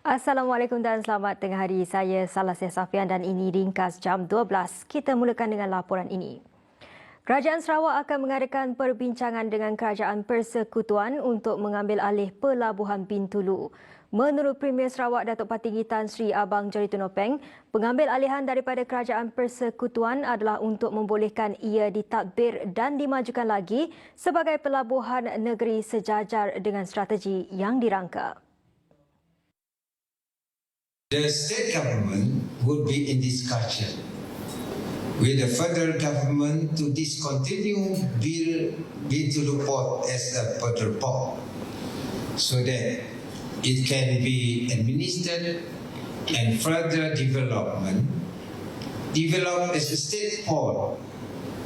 Assalamualaikum dan selamat tengah hari. Saya Salasia Safian dan ini ringkas jam 12. Kita mulakan dengan laporan ini. Kerajaan Sarawak akan mengadakan perbincangan dengan Kerajaan Persekutuan untuk mengambil alih Pelabuhan Bintulu. Menurut Premier Sarawak Datuk Patinggi Tan Sri Abang Jari Tunopeng, pengambil alihan daripada Kerajaan Persekutuan adalah untuk membolehkan ia ditadbir dan dimajukan lagi sebagai pelabuhan negeri sejajar dengan strategi yang dirangka. The state government would be in discussion with the federal government to discontinue Bintulu Port as a federal port so that it can be administered and further developed as a state port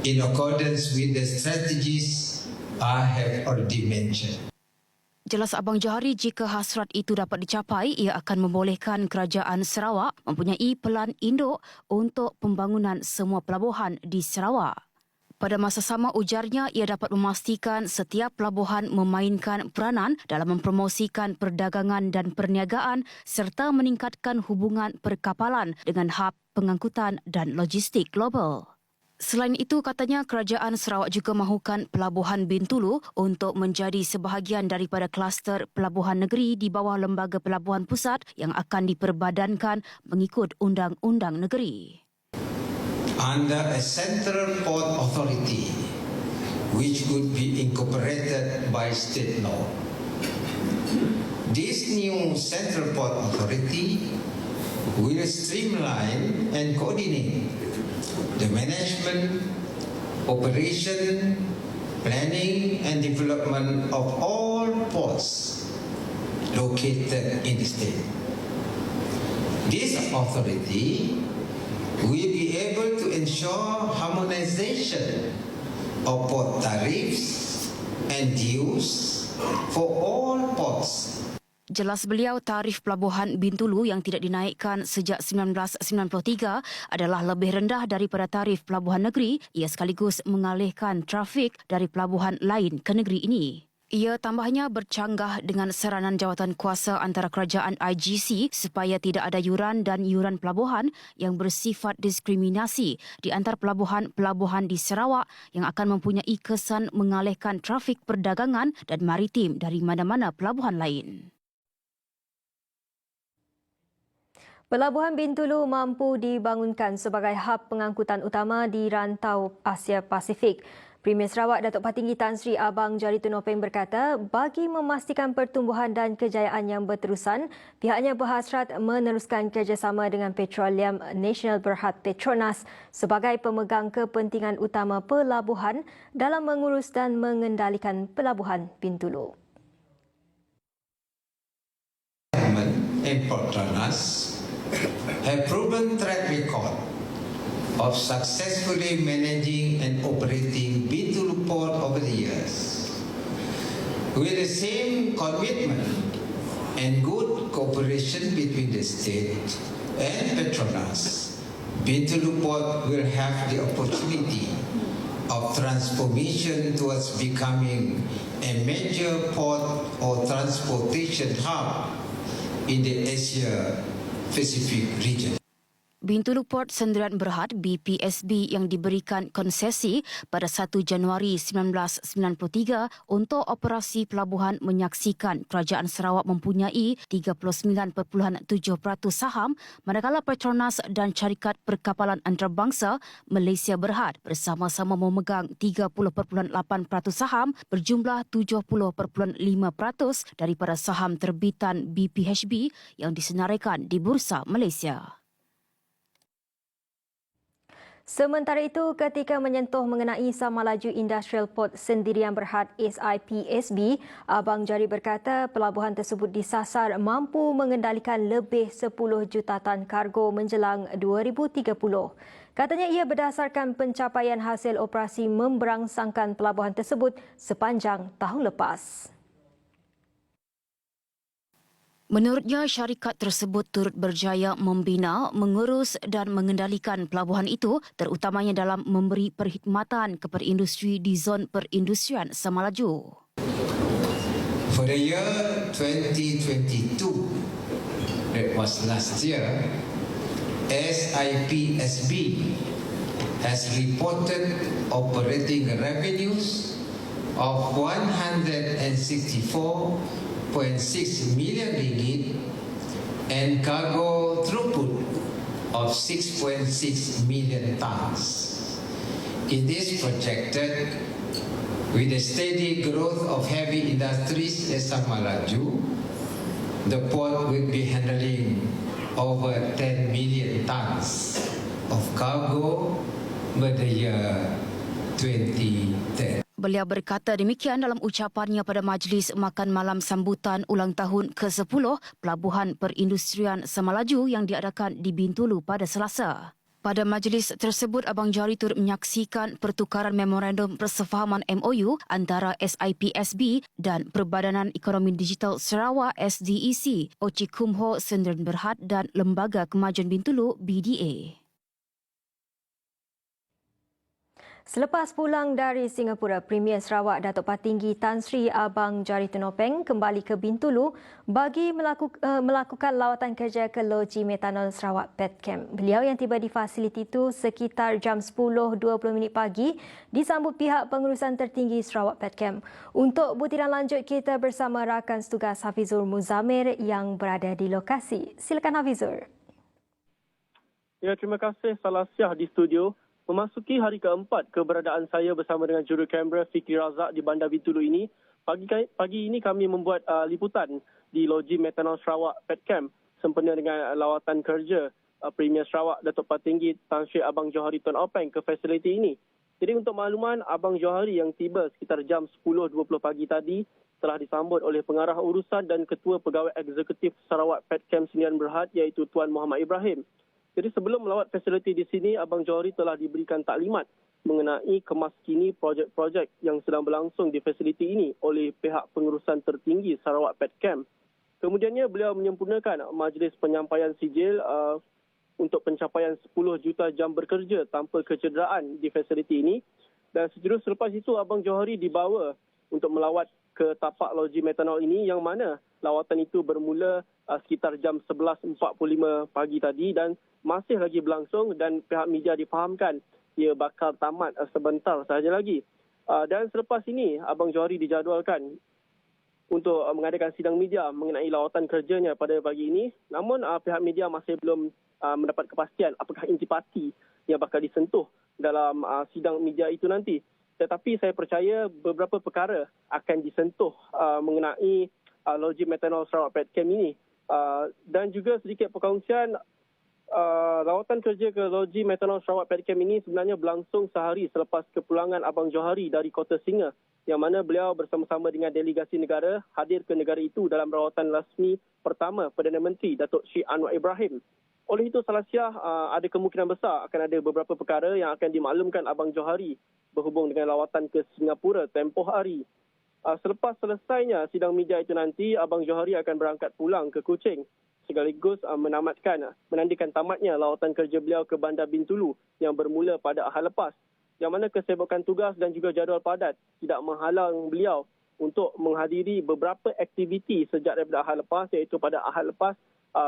in accordance with the strategies I have already mentioned. Jelas Abang Johari, jika hasrat itu dapat dicapai, ia akan membolehkan Kerajaan Sarawak mempunyai pelan induk untuk pembangunan semua pelabuhan di Sarawak. Pada masa sama, ujarnya, ia dapat memastikan setiap pelabuhan memainkan peranan dalam mempromosikan perdagangan dan perniagaan serta meningkatkan hubungan perkapalan dengan hub pengangkutan dan logistik global. Selain itu, katanya Kerajaan Sarawak juga mahukan Pelabuhan Bintulu untuk menjadi sebahagian daripada kluster pelabuhan negeri di bawah Lembaga Pelabuhan Pusat yang akan diperbadankan mengikut Undang-Undang Negeri. Under a central port authority which could be incorporated by state law. This new central port authority will streamline and coordinate the management, operation, planning and development of all ports located in the state. This authority will be able to ensure harmonization of port tariffs and dues for all ports. Jelas beliau, tarif Pelabuhan Bintulu yang tidak dinaikkan sejak 1993 adalah lebih rendah daripada tarif pelabuhan negeri. Ia sekaligus mengalihkan trafik dari pelabuhan lain ke negeri ini. Ia tambahnya bercanggah dengan saranan jawatan kuasa antara kerajaan IGC supaya tidak ada yuran dan yuran pelabuhan yang bersifat diskriminasi di antara pelabuhan-pelabuhan di Sarawak yang akan mempunyai kesan mengalihkan trafik perdagangan dan maritim dari mana-mana pelabuhan lain. Pelabuhan Bintulu mampu dibangunkan sebagai hub pengangkutan utama di rantau Asia Pasifik. Premier Sarawak Datuk Patinggi Tan Sri Abang Jari Tunopeng berkata, bagi memastikan pertumbuhan dan kejayaan yang berterusan, pihaknya berhasrat meneruskan kerjasama dengan Petroleum Nasional Berhad Petronas sebagai pemegang kepentingan utama pelabuhan dalam mengurus dan mengendalikan Pelabuhan Bintulu. Petronas have proven track record of successfully managing and operating Bintulu Port over the years. With the same commitment and good cooperation between the state and Petronas, Bintulu Port will have the opportunity of transformation towards becoming a major port or transportation hub in the Asia Pacific region. Bintulu Port Sendirian Berhad BPSB yang diberikan konsesi pada 1 Januari 1993 untuk operasi pelabuhan menyaksikan Kerajaan Sarawak mempunyai 39.7% saham, manakala Petronas dan Syarikat Perkapalan Antarabangsa Malaysia Berhad bersama-sama memegang 30.8% saham berjumlah 70.5% daripada saham terbitan BPHB yang disenaraikan di Bursa Malaysia. Sementara itu, ketika menyentuh mengenai sama laju Industrial Port Sendirian Berhad SIPSB, Abang Jari berkata pelabuhan tersebut disasar mampu mengendalikan lebih 10 juta tan kargo menjelang 2030. Katanya ia berdasarkan pencapaian hasil operasi memberangsangkan pelabuhan tersebut sepanjang tahun lepas. Menurutnya, syarikat tersebut turut berjaya membina, mengurus dan mengendalikan pelabuhan itu, terutamanya dalam memberi perkhidmatan kepada industri di zon perindustrian sama laju. For the year 2022, that was last year, SIPSB has reported operating revenues of 164.6 million ringgit and cargo throughput of 6.6 million tons. It is projected, with the steady growth of heavy industries at Samalaju, the port will be handling over 10 million tons of cargo by the year 2010. Beliau berkata demikian dalam ucapannya pada majlis makan malam sambutan ulang tahun ke-10 Pelabuhan Perindustrian Samalaju yang diadakan di Bintulu pada Selasa. Pada majlis tersebut, Abang Johari turut menyaksikan pertukaran memorandum persefahaman MOU antara SIPSB dan Perbadanan Ekonomi Digital Sarawak SDEC, Oci Kumho Sendirian Berhad dan Lembaga Kemajuan Bintulu BDA. Selepas pulang dari Singapura, Premier Sarawak Datuk Patinggi Tan Sri Abang Johari Tunopeng kembali ke Bintulu bagi melakukan lawatan kerja ke loji metanol Sarawak Petchem. Beliau yang tiba di fasiliti itu sekitar jam 10.20 pagi disambut pihak pengurusan tertinggi Sarawak Petchem. Untuk butiran lanjut, kita bersama rakan setugas Hafizur Muzamir yang berada di lokasi. Silakan Hafizur. Ya, terima kasih Salasiah di studio. Memasuki hari keempat keberadaan saya bersama dengan juru kamera Fikri Razak di Bandar Bintulu ini, pagi ini kami membuat liputan di loji metanol Sarawak Petchem sempena dengan lawatan kerja Premier Sarawak Datuk Patinggi Tan Sri Abang Johari Tunopeng ke fasiliti ini. Jadi untuk makluman, Abang Johari yang tiba sekitar jam 10.20 pagi tadi telah disambut oleh pengarah urusan dan ketua pegawai eksekutif Sarawak Petchem Sdn Berhad iaitu Tuan Muhammad Ibrahim. Jadi sebelum melawat fasiliti di sini, Abang Johari telah diberikan taklimat mengenai kemaskini projek-projek yang sedang berlangsung di fasiliti ini oleh pihak pengurusan tertinggi Sarawak Petchem. Kemudiannya beliau menyempurnakan majlis penyampaian sijil untuk pencapaian 10 juta jam bekerja tanpa kecederaan di fasiliti ini. Dan sejurus selepas itu, Abang Johari dibawa untuk melawat ke tapak loji metanol ini yang mana lawatan itu bermula sekitar jam 11.45 pagi tadi dan masih lagi berlangsung dan pihak media difahamkan ia bakal tamat sebentar sahaja lagi. Dan selepas ini, Abang Johari dijadualkan untuk mengadakan sidang media mengenai lawatan kerjanya pada pagi ini. Namun pihak media masih belum mendapat kepastian apakah intipati yang bakal disentuh dalam sidang media itu nanti. Tetapi saya percaya beberapa perkara akan disentuh mengenai loji metanol Sarawak Petchem ini. Dan juga sedikit perkongsian, lawatan kerja ke loji metanol Sarawak Petchem ini sebenarnya berlangsung sehari selepas kepulangan Abang Johari dari Kota Singa, yang mana beliau bersama-sama dengan delegasi negara hadir ke negara itu dalam rawatan rasmi pertama Perdana Menteri Datuk Sri Anwar Ibrahim. Oleh itu, Salasiah, ada kemungkinan besar akan ada beberapa perkara yang akan dimaklumkan Abang Johari berhubung dengan lawatan ke Singapura tempoh hari. Selepas selesainya sidang media itu nanti, Abang Johari akan berangkat pulang ke Kuching sekaligus menandakan tamatnya lawatan kerja beliau ke Bandar Bintulu yang bermula pada Ahad lepas, yang mana kesibukan tugas dan juga jadual padat tidak menghalang beliau untuk menghadiri beberapa aktiviti sejak daripada Ahad lepas, iaitu pada Ahad lepas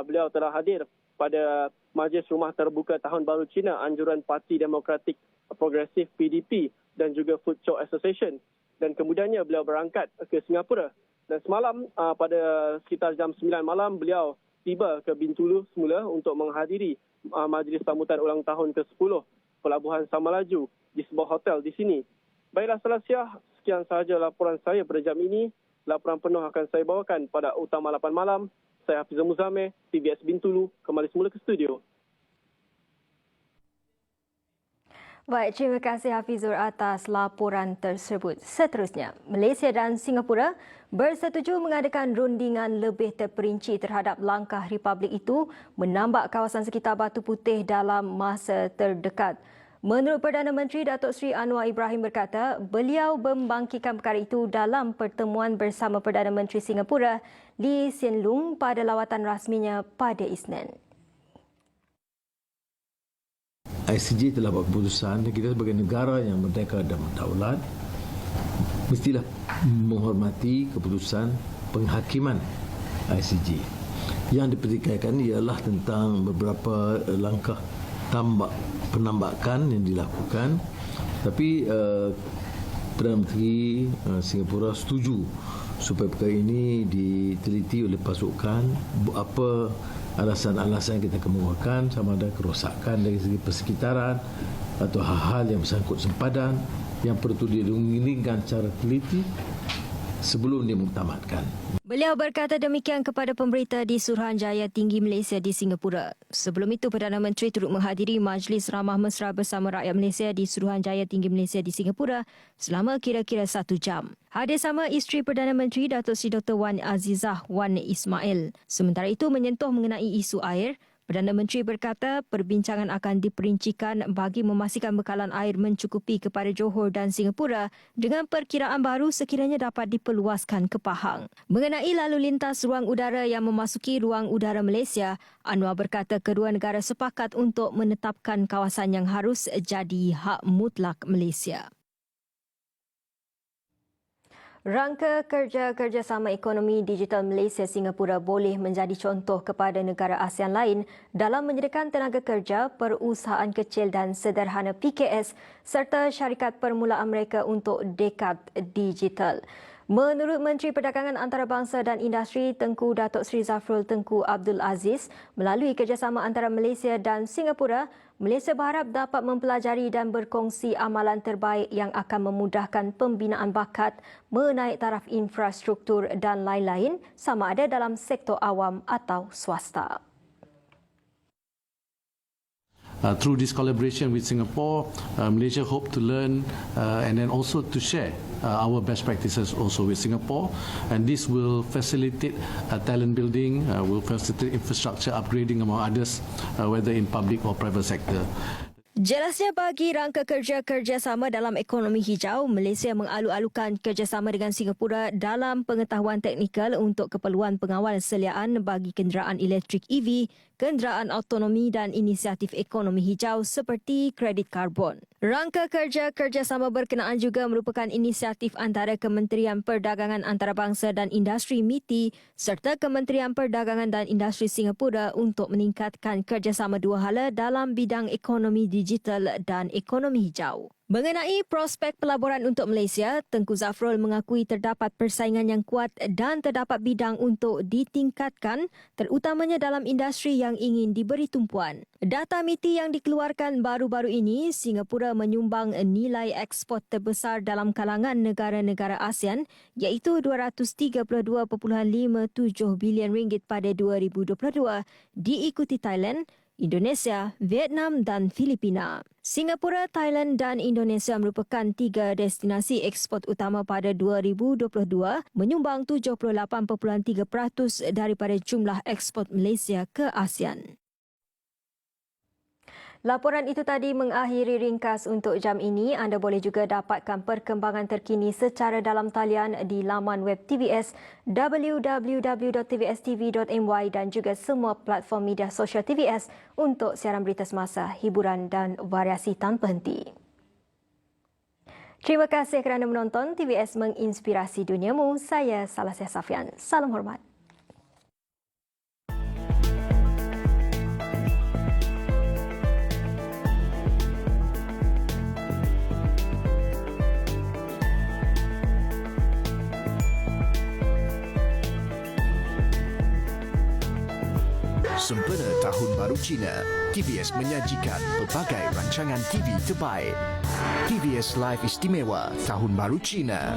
beliau telah hadir pada Majlis Rumah Terbuka Tahun Baru Cina anjuran Parti Demokratik Progresif PDP dan juga Food Show Association. Dan kemudiannya beliau berangkat ke Singapura. Dan semalam pada sekitar jam 9 malam beliau tiba ke Bintulu semula untuk menghadiri majlis sambutan ulang tahun ke-10 Pelabuhan Samalaju di sebuah hotel di sini. Baiklah Salasiah, sekian sahaja laporan saya pada jam ini. Laporan penuh akan saya bawakan pada Utama 8 malam. Saya Hafizur Muzamir, TVS Bintulu, kembali semula ke studio. Baik, terima kasih Hafizur atas laporan tersebut. Seterusnya, Malaysia dan Singapura bersetuju mengadakan rundingan lebih terperinci terhadap langkah Republik itu menambak kawasan sekitar Batu Putih dalam masa terdekat. Menurut Perdana Menteri Datuk Seri Anwar Ibrahim berkata, beliau membangkitkan perkara itu dalam pertemuan bersama Perdana Menteri Singapura Lee Hsien Loong pada lawatan rasminya pada Isnin. ICJ telah buat keputusan dan kita sebagai negara yang merdeka dan berdaulat mestilah menghormati keputusan penghakiman ICJ. Yang dipertikaikan ialah tentang beberapa langkah penambakan yang dilakukan. Tapi Perdana Menteri Singapura setuju supaya perkara ini diteliti oleh pasukan, apa alasan-alasan yang kita kemukakan, sama ada kerosakan dari segi persekitaran atau hal-hal yang bersangkut sempadan yang perlu diringgingkan secara teliti sebelum dimuktamadkan. Beliau berkata demikian kepada pemberita di Suruhanjaya Tinggi Malaysia di Singapura. Sebelum itu, Perdana Menteri turut menghadiri Majlis Ramah Mesra bersama rakyat Malaysia di Suruhanjaya Tinggi Malaysia di Singapura selama kira-kira 1 jam. Hadir sama isteri Perdana Menteri Datuk Seri Dr. Wan Azizah Wan Ismail. Sementara itu menyentuh mengenai isu air, Perdana Menteri berkata perbincangan akan diperincikan bagi memastikan bekalan air mencukupi kepada Johor dan Singapura dengan perkiraan baru sekiranya dapat diperluaskan ke Pahang. Mengenai lalu lintas ruang udara yang memasuki ruang udara Malaysia, Anwar berkata kedua negara sepakat untuk menetapkan kawasan yang harus jadi hak mutlak Malaysia. Rangka kerja kerjasama ekonomi digital Malaysia-Singapura boleh menjadi contoh kepada negara ASEAN lain dalam menyediakan tenaga kerja, perusahaan kecil dan sederhana PKS serta syarikat permulaan mereka untuk dekad digital. Menurut Menteri Perdagangan Antarabangsa dan Industri Tengku Datuk Seri Zafrul Tengku Abdul Aziz, melalui kerjasama antara Malaysia dan Singapura, Malaysia berharap dapat mempelajari dan berkongsi amalan terbaik yang akan memudahkan pembinaan bakat, menaik taraf infrastruktur dan lain-lain sama ada dalam sektor awam atau swasta. Through this collaboration with Singapore, Malaysia hope to learn and then also to share our best practices also with Singapore, and this will facilitate talent building, will facilitate infrastructure upgrading among others, whether in public or private sector. Jelasnya bagi rangka kerjasama dalam ekonomi hijau, Malaysia mengalu-alukan kerjasama dengan Singapura dalam pengetahuan teknikal untuk keperluan pengawal seliaan bagi kenderaan elektrik EV, kenderaan autonomi dan inisiatif ekonomi hijau seperti kredit karbon. Rangka kerjasama berkenaan juga merupakan inisiatif antara Kementerian Perdagangan Antarabangsa dan Industri MITI serta Kementerian Perdagangan dan Industri Singapura untuk meningkatkan kerjasama dua hala dalam bidang ekonomi digital dan ekonomi hijau. Mengenai prospek pelaburan untuk Malaysia, Tengku Zafrul mengakui terdapat persaingan yang kuat dan terdapat bidang untuk ditingkatkan, terutamanya dalam industri yang ingin diberi tumpuan. Data MITI yang dikeluarkan baru-baru ini, Singapura menyumbang nilai ekspor terbesar dalam kalangan negara-negara ASEAN iaitu RM232.57 bilion pada 2022, diikuti Thailand, Indonesia, Vietnam dan Filipina. Singapura, Thailand dan Indonesia merupakan 3 destinasi ekspor utama pada 2022, menyumbang 78.3% daripada jumlah ekspor Malaysia ke ASEAN. Laporan itu tadi mengakhiri ringkas untuk jam ini. Anda boleh juga dapatkan perkembangan terkini secara dalam talian di laman web TVS www.tvstv.my dan juga semua platform media sosial TVS untuk siaran berita semasa, hiburan dan variasi tanpa henti. Terima kasih kerana menonton. TVS menginspirasi duniamu. Saya Salasiah Safian. Salam hormat. Sempena Tahun Baru Cina, TVS menyajikan pelbagai rancangan TV terbaik. TVS Live Istimewa Tahun Baru Cina.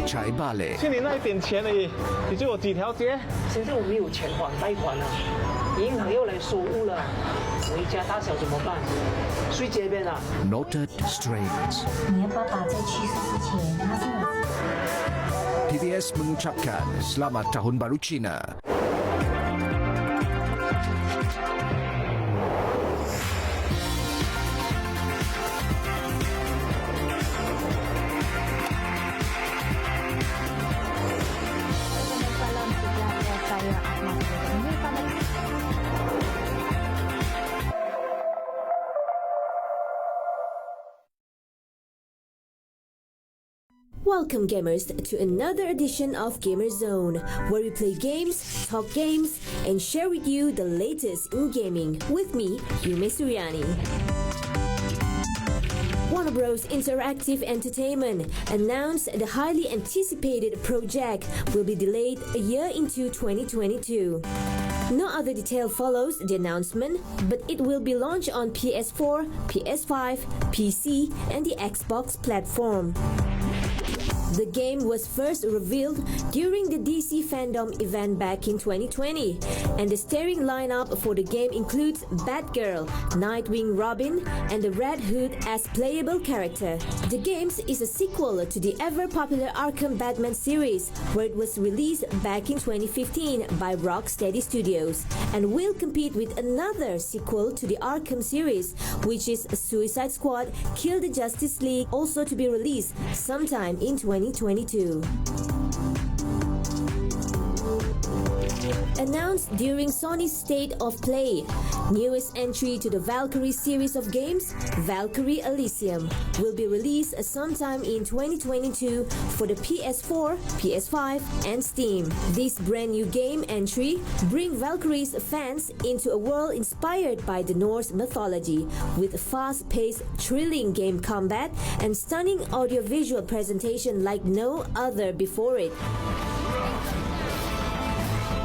Chai Bale. 欠你那一点钱而已，你追我几条街？现在我没有钱还贷款了，银行又来收屋了，我一家大小怎么办？睡街边啊？ Noted Strains. 你的爸爸在去世之前，他是我。 TVS mengucapkan Selamat Tahun Baru Cina. Salam sejahtera, saya Ahmad. Ini pada Welcome gamers to another edition of Gamer Zone, where we play games, talk games, and share with you the latest in gaming with me, Yume Suryani. Warner Bros. Interactive Entertainment announced the highly anticipated project will be delayed a year into 2022. No other detail follows the announcement, but it will be launched on PS4, PS5, PC, and the Xbox platform. The game was first revealed during the DC Fandom event back in 2020, and the starring lineup for the game includes Batgirl, Nightwing Robin, and the Red Hood as playable character. The game is a sequel to the ever-popular Arkham Batman series, where it was released back in 2015 by Rocksteady Studios, and will compete with another sequel to the Arkham series, which is Suicide Squad Kill the Justice League, also to be released sometime in 2022. Announced during Sony's State of Play, newest entry to the Valkyrie series of games, Valkyrie Elysium, will be released sometime in 2022 for the PS4, PS5, and Steam. This brand new game entry brings Valkyrie's fans into a world inspired by the Norse mythology, with fast-paced, thrilling game combat and stunning audiovisual presentation like no other before it.